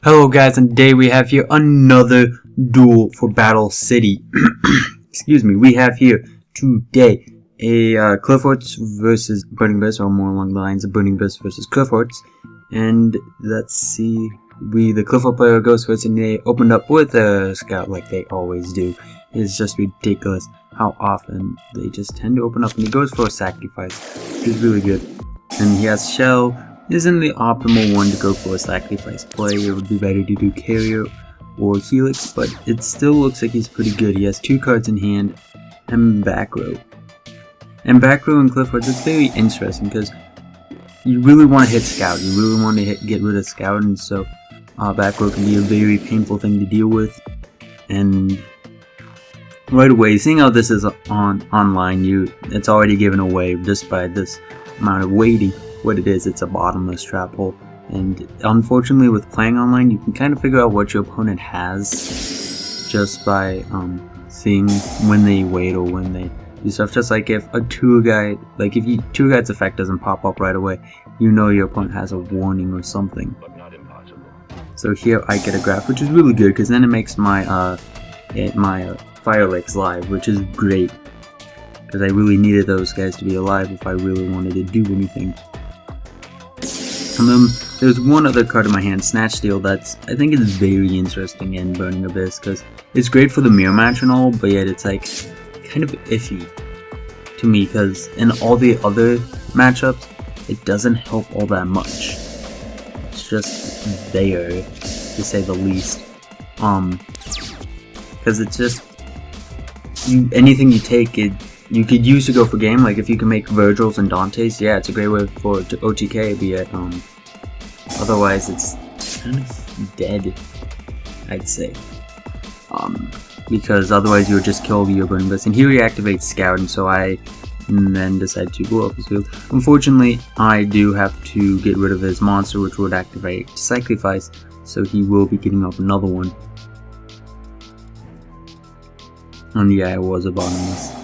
Hello guys, and today we have here another duel for Battle City. Excuse me, we have here today a Clifford's versus Burning Abyss, or more along the lines of Burning Abyss versus Clifford's. And let's see, the Clifford player goes first, and they opened up with a scout like they always do. It's just ridiculous how often they just tend to open up, and he goes for a sacrifice, which is really good. And he has Shell. Isn't the optimal one to go for a sacrifice play. It would be better to do Carrier or Helix, but it still looks like he's pretty good. He has 2 cards in hand and back row. And back row in Clifford's, it's very interesting because you really want to hit Scout. You really want to get rid of Scout, and so back row can be a very painful thing to deal with. And right away, seeing how this is online, it's already given away just by this amount of waiting. What it is, it's a bottomless trap hole, and unfortunately with playing online you can kind of figure out what your opponent has just by seeing when they wait or when they do stuff. Just like if a tour guide, tour guide's effect doesn't pop up right away, you know your opponent has a warning or something. So here I get a graph, which is really good because then it makes my Fire Lakes live, which is great because I really needed those guys to be alive if I really wanted to do anything. And then there's one other card in my hand, Snatch Steal, that's I think is very interesting in Burning Abyss because it's great for the mirror match and all, but yet it's like kind of iffy to me because in all the other matchups it doesn't help all that much. It's just there, to say the least. Because it's just anything you take it. You could use to go for game, like if you can make Virgils and Dantes, yeah, it's a great way for OTK, but yet, otherwise it's kind of dead, I'd say. Because otherwise you would just kill your Burning Abyss, and here he activates Scout, and so I then decide to blow up his field. Unfortunately, I do have to get rid of his monster, which would activate Sacrifice, so he will be getting up another one. And yeah, it was a bottomless.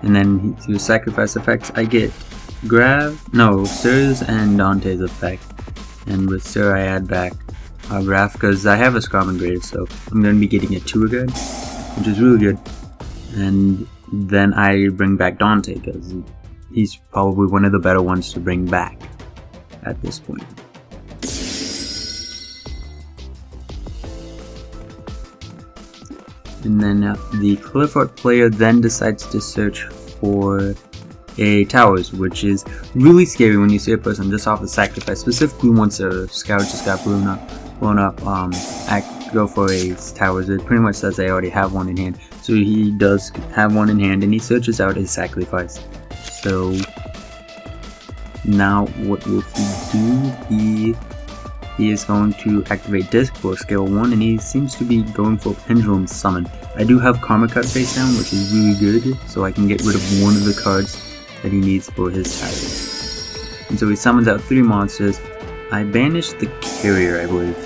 And then through sacrifice effects, I get Sir's and Dante's effect. And with Sir, I add back Graf because I have a Scrum and Grave, so I'm going to be getting a tour guide, which is really good. And then I bring back Dante because he's probably one of the better ones to bring back at this point. And then the Clifford player then decides to search for a towers, which is really scary when you see a person just off the sacrifice, specifically once a scout just got blown up, go for a towers. It pretty much says they already have one in hand, so he does have one in hand and he searches out his sacrifice. So now what will he do? He is going to activate Disc for scale 1, and he seems to be going for Pendulum Summon. I do have Karma Cut face down, which is really good, so I can get rid of one of the cards that he needs for his towers. And so he summons out 3 monsters. I banished the Carrier, I believe.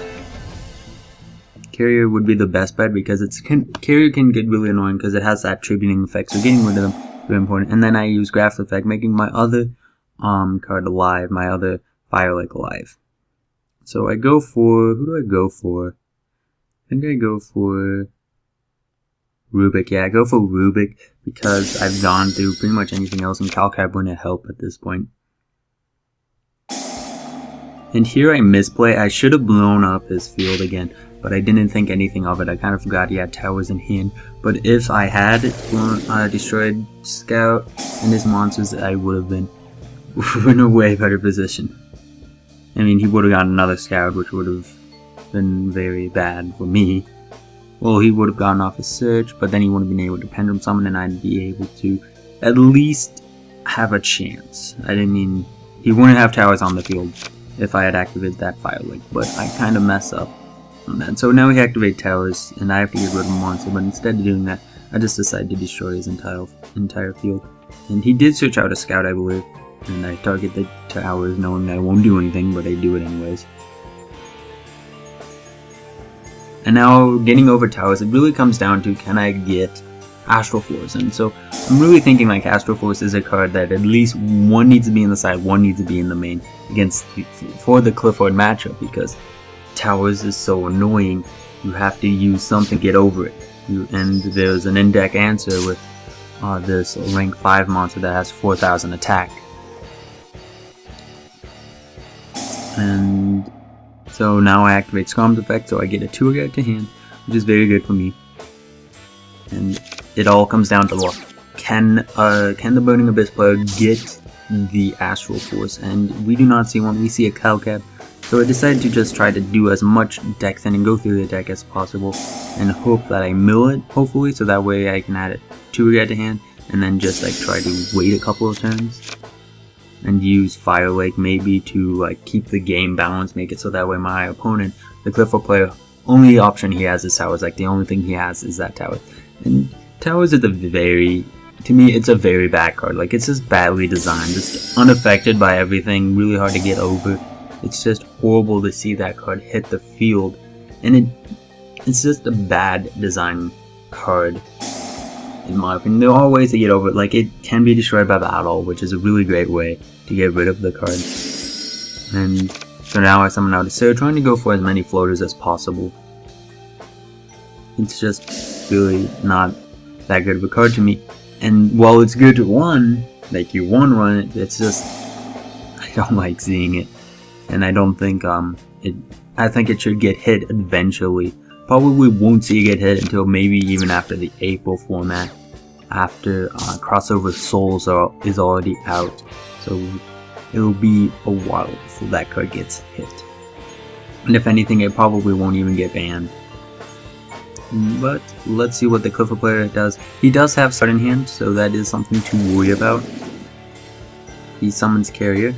Carrier would be the best bet because Carrier can get really annoying because it has that tributing effect, so getting rid of them is very important. And then I use Graph effect, making my other card alive, my other Fire Lake alive. So I go for, who do I go for? I think I go for Rubik. Yeah, I go for Rubik because I've gone through pretty much anything else, and Calcab wouldn't help at this point. And here I misplay. I should have blown up his field again, but I didn't think anything of it. I kind of forgot he had towers in hand. But if I had destroyed Scout and his monsters, I would have been in a way better position. I mean, he would have gotten another Scout, which would have been very bad for me. Well, he would have gotten off his search, but then he wouldn't have been able to Pendulum Summon, and I'd be able to at least have a chance. He wouldn't have towers on the field if I had activated that Fire Lake, but I kind of mess up on that. So now we activate towers, and I have to get rid of a monster, but instead of doing that, I just decided to destroy his entire field. And he did search out a Scout, I believe. And I target the towers knowing that I won't do anything, but I do it anyways. And now, getting over towers, it really comes down to, can I get Astral Force? And so, I'm really thinking like Astral Force is a card that at least one needs to be in the side, one needs to be in the main for the Clifford matchup, because Towers is so annoying. You have to use something to get over it. And there's an in-deck answer with this rank 5 monster that has 4,000 attack. And so now I activate Scrum's effect, so I get a 2-guard to hand, which is very good for me. And it all comes down to luck. Can the Burning Abyss player get the Astral Force? And we do not see one, we see a Calcap. So I decided to just try to do as much deck thin and go through the deck as possible and hope that I mill it, hopefully, so that way I can add it 2-guard to hand and then just like try to wait a couple of turns and use Fire Lake maybe to like keep the game balanced, make it so that way my opponent, the Clifford player, only option he has is Towers. Like the only thing he has is that Tower. And Towers is to me, it's a very bad card. Like it's just badly designed, just unaffected by everything, really hard to get over. It's just horrible to see that card hit the field, and it's just a bad design card, in my opinion. There are ways to get over it, like it can be destroyed by battle, which is a really great way to get rid of the card. And so now I summon out a Sir, trying to go for as many floaters as possible. It's just really not that good of a card to me. And while it's good to run, like you run it, it's just, I don't like seeing it. And I don't think I think it should get hit eventually. Probably won't see it get hit until maybe even after the April format, after Crossover Souls is already out. So it'll be a while before that card gets hit. And if anything, it probably won't even get banned. But let's see what the Clifford player does. He does have Start in hand, so that is something to worry about. He summons Carrier.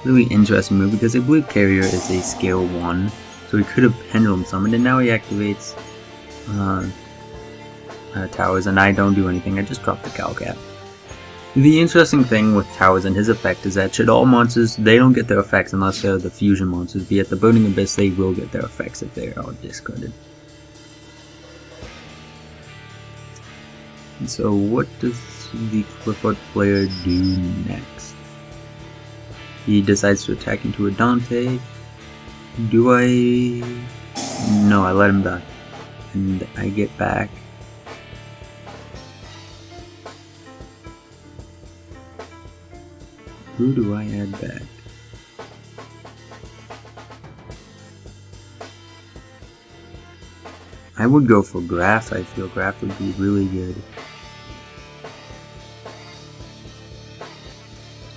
Really interesting move because I believe Carrier is a scale 1, so he could have Pendulum summoned, and now he activates Towers, and I don't do anything, I just drop the Calcap. The interesting thing with Towers and his effect is that should all monsters, they don't get their effects unless they're the fusion monsters, be it the Burning Abyss, they will get their effects if they are discarded. And so what does the Clifford player do next? He decides to attack into a Dante. Do I... No, I let him die. And I get back. Who do I add back? I would go for Graph. I feel Graph would be really good.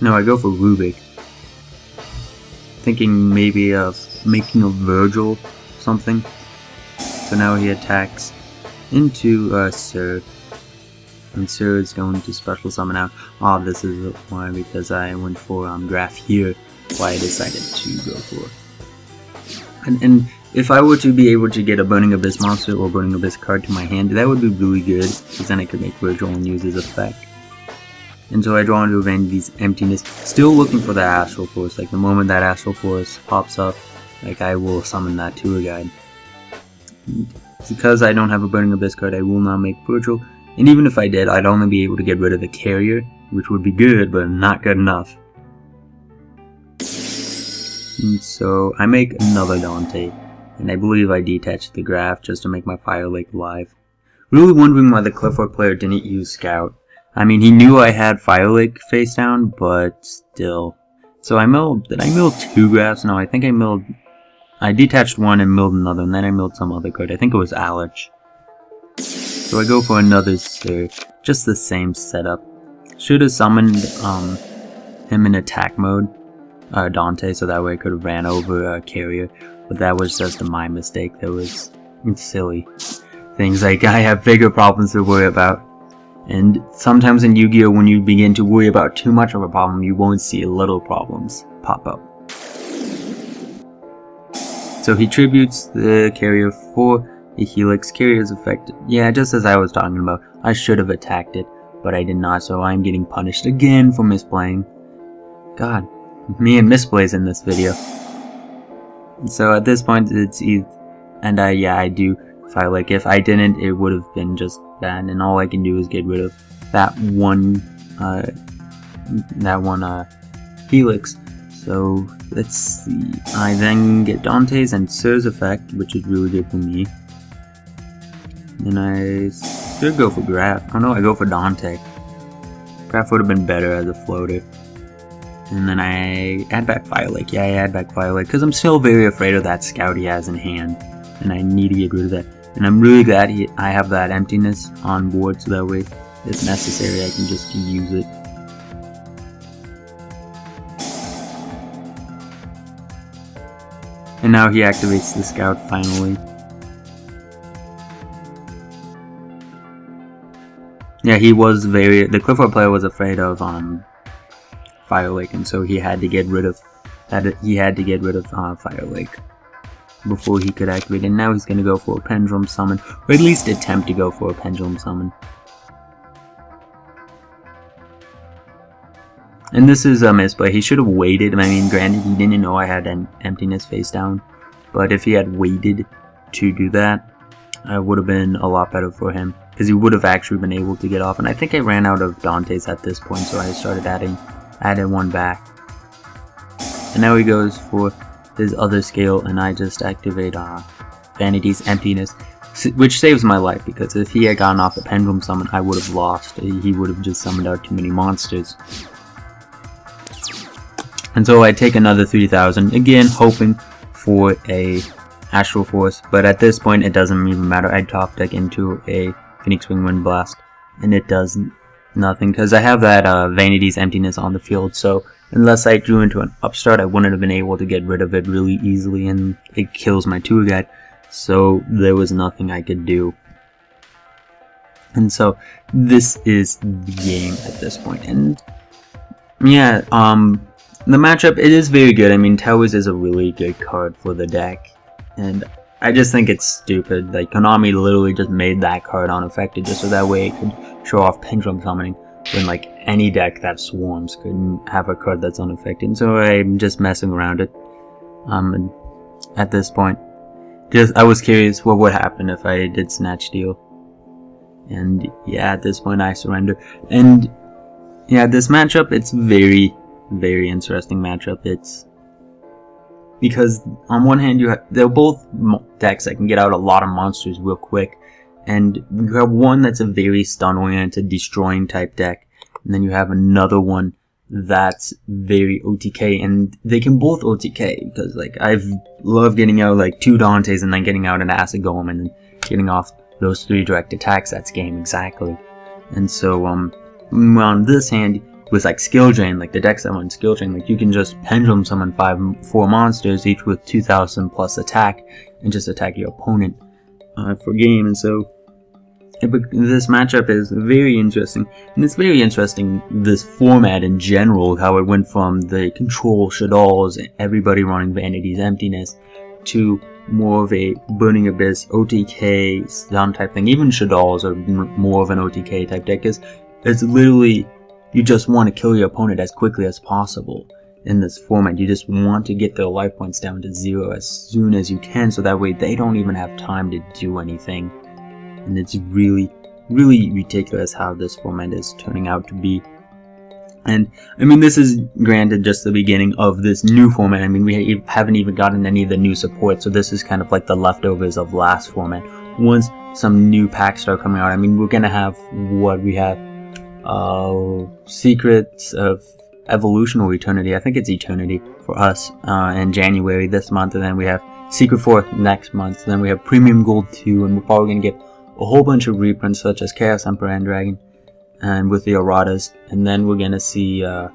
No, I go for Rubik. Thinking maybe of making a Virgil something. So now he attacks into Sir. And Sir is going to special summon out. Oh, this is why, because I went for Graph here. Why I decided to go for. And if I were to be able to get a Burning Abyss monster or Burning Abyss card to my hand, that would be really good, because then I could make Virgil and use his effect. And so I draw into Vanity's Emptiness, still looking for that Astral Force. Like the moment that Astral Force pops up, like I will summon that to a guide. Because I don't have a Burning Abyss card, I will not make Virgil. And even if I did, I'd only be able to get rid of the Carrier, which would be good, but not good enough. And so I make another Dante, and I believe I detached the Graph just to make my Fire Lake alive. Really wondering why the Clifford player didn't use Scout. I mean, he knew I had Fire Lake face down, but still. So I milled, did I mill 2 Graphs? No, I think I detached one and milled another, and then I milled some other card. I think it was Alich. So I go for another Sir, just the same setup. Should have summoned him in attack mode, Dante, so that way I could have ran over Carrier, but that was just my mistake. It's silly things, like I have bigger problems to worry about. And sometimes in Yu-Gi-Oh! When you begin to worry about too much of a problem, you won't see little problems pop up. So he tributes the Carrier for a Helix. Carrier's affected. Yeah, just as I was talking about, I should have attacked it, but I did not, so I'm getting punished again for misplaying. God, me and misplays in this video. So at this point, it's either, and I do Fire Lake. If I didn't, it would have been just bad, and all I can do is get rid of that one Helix. So let's see. I then get Dante's and Sir's effect, which is really good for me. Then I should go for Graph. Oh no, I go for Dante. Graph would have been better as a floater. And then I add back Fire Lake. Yeah, I add back Fire Lake because I'm still very afraid of that scout he has in hand. And I need to get rid of that. And I'm really glad I have that emptiness on board so that way, if necessary, I can just use it. And now he activates the scout finally. Yeah, the Clifford player was afraid of Fire Lake, and so he had to get rid of Fire Lake before he could activate it. And now he's gonna go for a Pendulum Summon, or at least attempt to go for a Pendulum Summon. And this is a misplay. He should have waited. I mean, granted, he didn't know I had an emptiness face down, but if he had waited to do that, it would have been a lot better for him, because he would have actually been able to get off. And I think I ran out of Dante's at this point, so I started adding one back. And now he goes for his other skill, and I just activate Vanity's Emptiness, which saves my life, because if he had gotten off a Pendulum Summon, I would have lost. He would have just summoned out too many monsters. And so I take another 3,000, again hoping for a Astral Force, but at this point it doesn't even matter. I top deck into a Phoenix Wing Wind Blast, and it does nothing, because I have that Vanity's Emptiness on the field, so unless I drew into an Upstart, I wouldn't have been able to get rid of it really easily, and it kills my tour guide, so there was nothing I could do. And so this is the game at this point. And yeah, the matchup, it is very good. I mean, Towers is a really good card for the deck, and I just think it's stupid. Like, Konami literally just made that card unaffected just so that way it could show off Pendulum Summoning, when like any deck that swarms couldn't have a card that's unaffected. So I'm just messing around it. And at this point, I was curious what would happen if I did Snatch Steal. And yeah, at this point I surrender. And yeah, this matchup, it's very interesting matchup. It's because on one hand they're both decks that can get out a lot of monsters real quick, and you have one that's a very stun oriented destroying type deck, and then you have another one that's very OTK, and they can both OTK, because like I've loved getting out like 2 Dantes and then getting out an Acid Golem and then getting off those 3 direct attacks. That's game exactly. And so on this hand, with like Skill Drain, like the decks that want Skill Drain, like you can just Pendulum Summon 4 monsters, each with 2,000 plus attack, and just attack your opponent for game. And so this matchup is very interesting, and it's very interesting this format in general, how it went from the control Shaddolls, everybody running Vanity's Emptiness, to more of a Burning Abyss OTK stun type thing. Even Shaddolls are more of an OTK type deck, because it's literally, you just want to kill your opponent as quickly as possible in this format. You just want to get their life points down to 0 as soon as you can, so that way they don't even have time to do anything. And it's really ridiculous how this format is turning out to be. And I mean, this is granted just the beginning of this new format. I mean, we haven't even gotten any of the new support, so this is kind of like the leftovers of last format. Once some new packs start coming out, I mean, we're gonna have what we have. Secrets of Evolution or Eternity. I think it's Eternity for us in January this month, and then we have Secret 4 next month. Then we have Premium Gold 2, and we're probably going to get a whole bunch of reprints such as Chaos Emperor and Dragon, and with the erratas. And then we're going to see in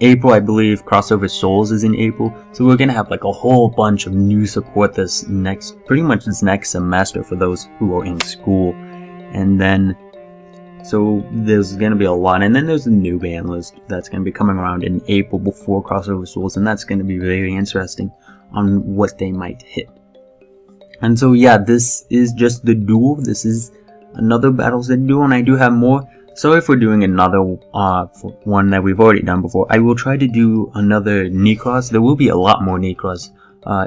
April, I believe Crossover Souls is in April, so we're going to have like a whole bunch of new support pretty much this next semester for those who are in school. And then so there's going to be a lot, and then there's the new ban list that's going to be coming around in April before Crossover Souls, and that's going to be very interesting on what they might hit. And so yeah, this is just the duel. This is another Battlezed duel, and I do have more. Sorry for doing another one that we've already done before. I will try to do another Nekroz. There will be a lot more Nekroz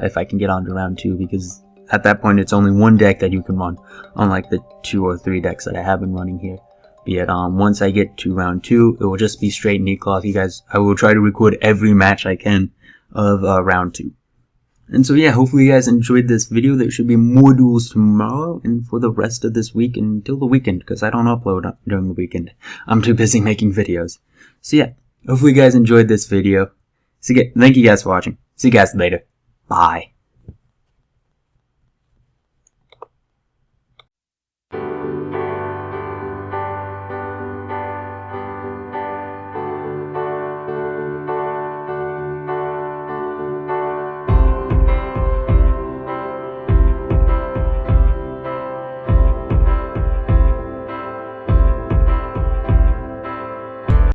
if I can get on to round 2, because at that point it's only one deck that you can run, unlike the 2 or 3 decks that I have been running here. Be it once I get to round 2, it will just be straight Nekroz. You guys, I will try to record every match I can of round 2. And so yeah, hopefully you guys enjoyed this video. There should be more duels tomorrow and for the rest of this week until the weekend, because I don't upload during the weekend. I'm too busy making videos. So yeah, hopefully you guys enjoyed this video. So yeah, thank you guys for watching. See you guys later. Bye.